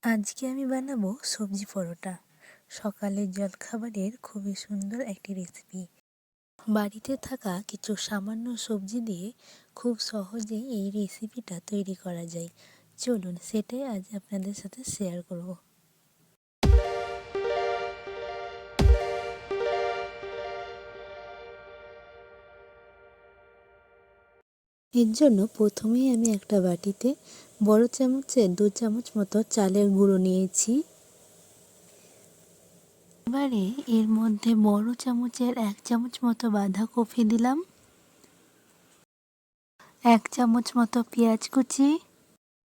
আজকে আমি বানাবো সবজি পরোটা। সকালের জলখাবারের খুবই সুন্দর একটি রেসিপি। বাড়িতে থাকা কিছু সামান্য সবজি দিয়ে খুব সহজেই এই রেসিপিটা তৈরি করা যায়। চলুন সেটাই আজ আপনাদের সাথে শেয়ার করব। এর জন্য প্রথমেই আমি একটা বাটিতে বড় চামচে 2 চামচ মতো চালের গুঁড়ো নিয়েছি। এবারে এর মধ্যে বড় চামচের 1 চামচ মতো বাঁধাকপি দিলাম, 1 চামচ মতো পেঁয়াজ কুচি,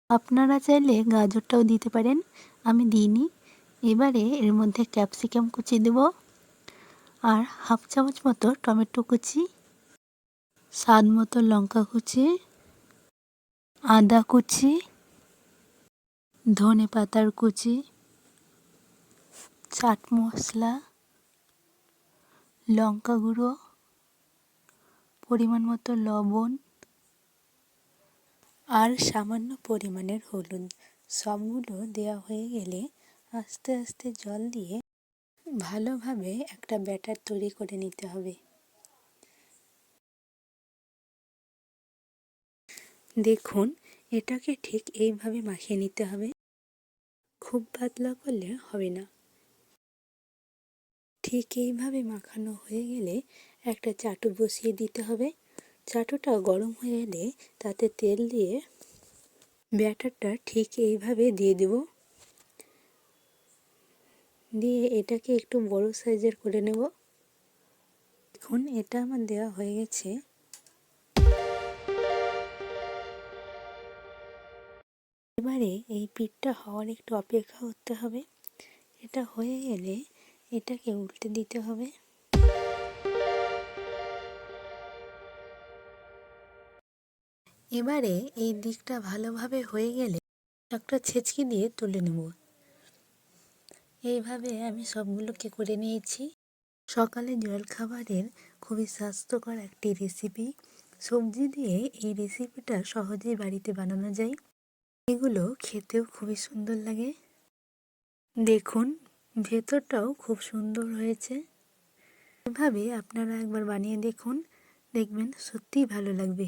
আপনারা চাইলে গাজরটাও দিতে পারেন, আমি দিইনি। এবারে এর মধ্যে ক্যাপসিকাম কুচি দেব আর 1/2 চামচ মতো টমেটো কুচি, স্বাদ মতো লঙ্কা কুচি, আদা কুচি, ধনে পাতার কুচি, চাট মশলা, লঙ্কা গুঁড়ো, পরিমাণ মতো লবণ আর সামান্য পরিমাণের হলুদ। সবগুলো দেওয়া হয়ে গেলে আস্তে আস্তে জল দিয়ে ভালোভাবে একটা ব্যাটার তৈরি করে নিতে হবে। দেখুন, এটাকে ঠিক এইভাবে মাখিয়ে নিতে হবে, খুব পাতলা করলে হবে না। ঠিক এইভাবে মাখানো হয়ে গেলে একটা চাটু বসিয়ে দিতে হবে। চাটুটা গরম হয়ে এলে তাতে তেল দিয়ে ব্যাটারটা ঠিক এইভাবে দিয়ে দেব। দিয়ে এটাকে একটু বড় সাইজের করে নেব। দেখুন, এটা আমার দেওয়া হয়ে গেছে। এবারে এই পিঠটা হওয়ার একটু অপেক্ষা করতে হবে। এটা হয়ে গেলে এটাকে উল্টে দিতে হবে। এবারে এই দিকটা ভালোভাবে হয়ে গেলে একটা ছেঁচকি দিয়ে তুলে নেব। এইভাবে আমি সবগুলোকে করে নিয়েছি। সকালে জলখাবারের খুবই স্বাস্থ্যকর একটি রেসিপি। সবজি দিয়ে এই রেসিপিটা সহজেই বাড়িতে বানানো যায়। এগুলো খেতেও খুবই সুন্দর লাগে। দেখুন, ভেতরটাও খুব সুন্দর হয়েছে। এভাবে আপনারা একবার বানিয়ে দেখুন, দেখবেন সত্যিই ভালো লাগবে।